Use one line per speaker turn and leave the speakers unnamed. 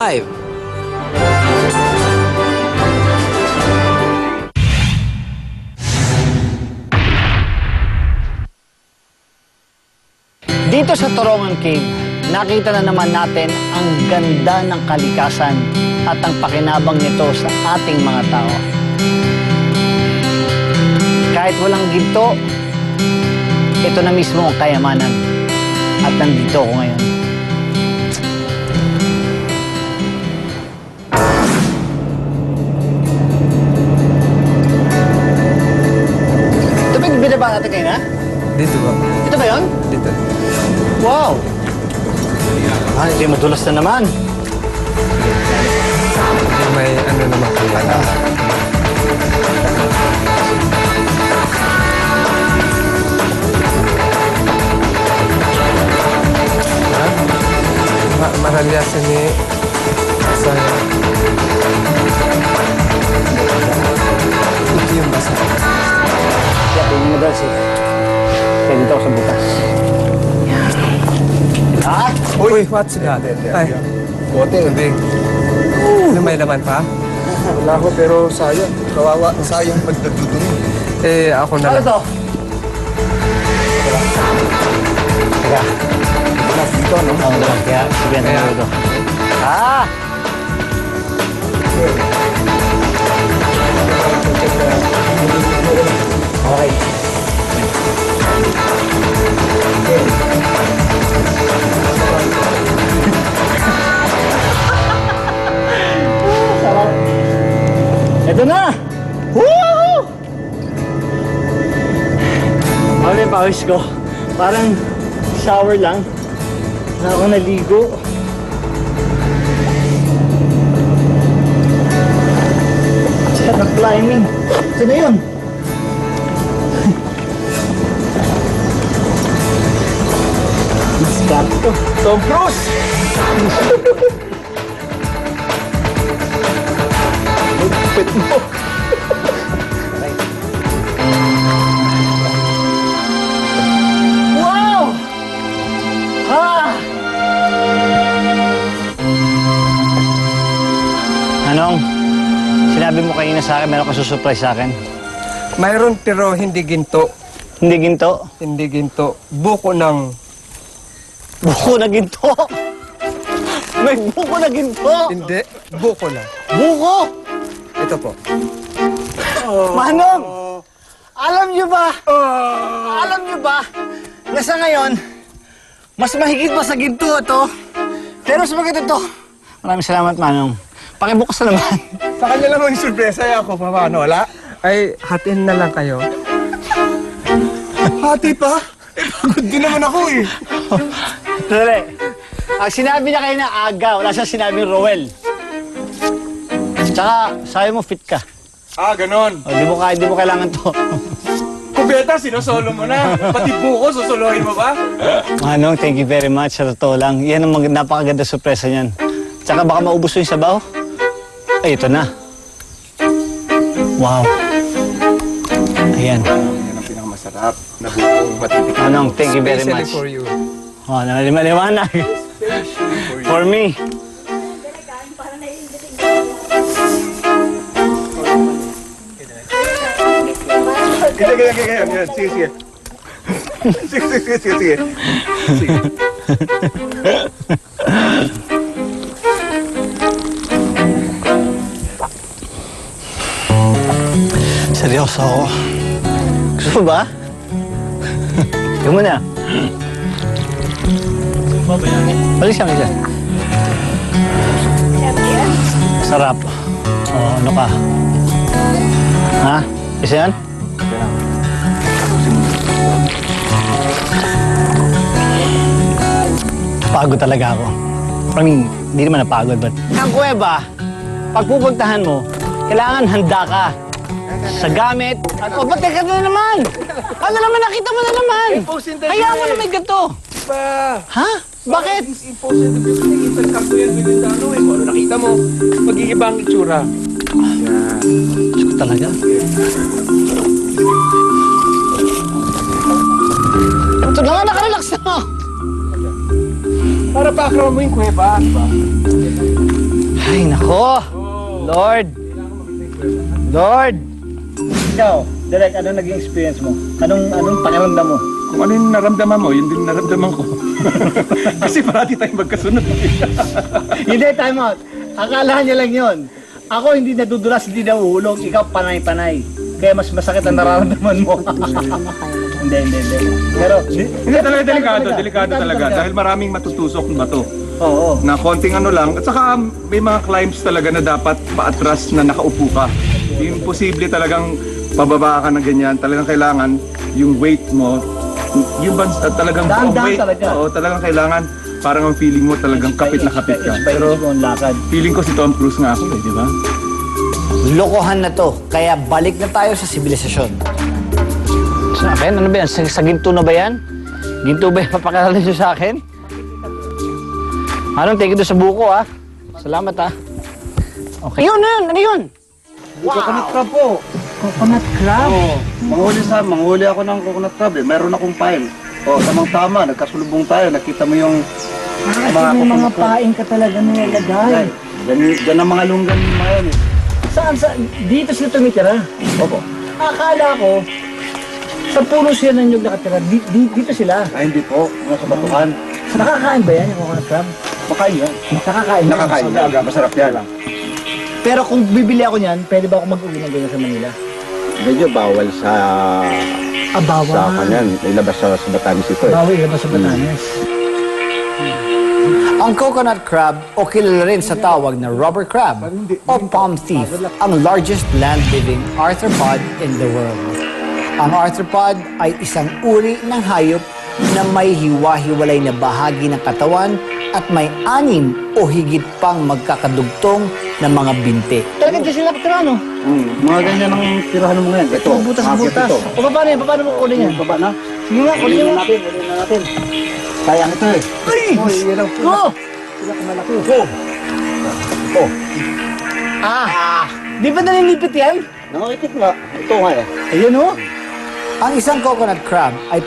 Live.
Dito sa Torongan Cave, nakita na naman natin ang ganda ng kalikasan at ang pakinabang nito sa ating mga tao. Kahit walang ginto, ito na mismo ang kayamanan. At nandito ako ngayon. Ito ba yung binaba natin kayo na?
Dito ba?
Ito ba yun?
Dito.
Wow! Hindi madulas na naman.
May ano naman kaya. Maralyasan ni saya. Ito yung basa.
Kaya ito yung madalas eh. Kaya dito ako sa butas. Ah!
Uy, what's that? Ay,
Bote,
tubig. Ano, may laman pa?
wala ko pero sayang. Kawawa, sayang magdadudumi.
Eh, ako na
Ano
lang.
to? Teka.
Mas dito, no?
Oo naman, kaya sabihan
Kaya-
natin ito. Ah! Okay. Sarap. Ito na! Woo! Ano yung pawis ko? Parang shower lang. Na ako naligo. Sarap climbing. Ito na yun. Mascot to. Tom Cruise! Lupit mo. Wow! Ha! Anong? Sinabi mo kanina sa akin, meron ka susurprise sa akin.
Mayroon pero hindi ginto.
Hindi ginto.
Hindi ginto. Buko ng...
Buko na ginto. May buko na ginto.
Hindi. Buko na.
Buko!
Ito po.
Manong! Alam niyo ba? Alam niyo ba? Na sa ngayon, mas mahigit pa sa ginto ito. Pero sa mga ito, maraming salamat, Manong. Pakibukas na naman.
Sa kanya lang yung surpresa ako. Paano, wala?
Ay, hatiin na lang kayo.
Hati pa? Eh, pagod din naman ako eh.
Dali. Ang sinabi niya kayo na aga, wala siyang sinabing Roel. Tsaka, sabi mo fit ka.
Ah, ganon.
O, di mo kailangan to.
Kubeta, sinosolo mo na. Pati buko, susuluhin mo ba?
Manong, thank you very much. Sa totoo lang, yan ang napakaganda sorpresa niyan. Tsaka baka maubos yung sabaw. Ay, ito na. Wow. Ayan.
Yan ang pinakamasarap na buko. Matitikman.
Manong, thank you very
Especially
much.
for you.
Oh, naliwanag. For me.
Ganyan. Sige. Sige.
Seryoso ako. Gusto mo ba? Ikaw muna. Balik siya. Sarap. Oh, ano ka? Ha? Isa yan? Pagod talaga ako. I mean, hindi naman napagod, but... Ang kuweba, pag pupuntahan mo, kailangan handa ka. Sa gamit. At, oh, ba't teka na naman? Ano naman, nakita mo na naman. Hayaan mo na may ganito.
Pa!
Ha? Bakit?
Impossible na business. Intercambio yan bilhin sa ano eh. Kung ano nakita mo, mag-iiba ang itsura. Yan.
Diyos ko talaga. Ito na nga, nakarelax na.
Para background mo yung kuweba, di ba?
Nako! Lord! Lord! Ikaw, Direk, ano naging experience mo? Anong pakiramdam mo?
Kung ano yung naramdaman mo, yun din naramdaman ko. Kasi parati tayong magkasunod.
Hindi, time out. Akala niya lang yun. Ako hindi nadudulas, hindi nahuhulog. Ikaw panay-panay. Kaya mas masakit ang nararamdaman mo. Hindi. Pero,
Hindi talaga delikado talaga. Dahil maraming matutusok na bato.
oo.
Na konting ano lang. At saka may mga climbs talaga na dapat paatras na nakaupo ka. Imposible talagang bababa ka ng ganyan. Talagang kailangan yung weight mo, yung talagang
Dahan-dahan
buong weight.
talaga.
Oo, talagang kailangan. Parang ang feeling mo talagang kapit na kapit ka.
Pero, mo ang lakad.
Feeling ko si Tom Cruise nga ako di ba?
Lokohan na to. Kaya balik na tayo sa sibilisasyon. Sa akin? Ano ba yan? Sa ginto na ba yan? Ginto ba yung papakalala nyo sa akin? Anong take it doon sa buko, ah? Salamat, ah. Okay. Yun! Ano yun?
Coconut crab po.
Coconut crab?
Oo. Manghuli ako ng coconut crab eh. Meron akong pain. O, tamang-tama. Nagkasulubong tayo. Nakita mo yung
May mga paing ka talaga nilagay.
Diyan ang mga lunggan yung mga yan eh.
Saan? Dito sila tumitira?
Opo.
Akala ko, sa puno sila ng nyug nakatira. Dito sila.
Ay, hindi po. Mga sa batuhan.
Nakakain ba yan yung coconut crab?
Makain yan.
Nakakain.
Nakakain yan. Masarap yan.
Pero kung bibili ako niyan, pwede ba ako mag-uwi ng ganyan sa Manila?
Medyo bawal sa
Bawal.
kanyan. Ilabas sa Batanes ito eh.
Bawal ilabas sa Batanes. Ang coconut crab o kilala rin sa tawag na rubber crab o palm thief, ang largest land-living arthropod in the world. Ang arthropod ay isang uri ng hayop na may hiwa-hiwalay na bahagi ng katawan at may 6 o higit pang magkakadugtong na mga binti. Talagang dyan sila katira, no?
Mga ganyan ang tirahan mo ngayon. Ito.
Butas-butas. O paano yan? Paano mo kunin yan?
Baba na.
Sige nga, kunin mo.
Kunin na natin. Sayang ito eh.
Ay!
Uy, yan ang
Oh!
sila kumalaki.
Di ba nalilipit yan?
Nangakitik nga. Ito nga eh.
Ayun, oh. Ang isang coconut crab ay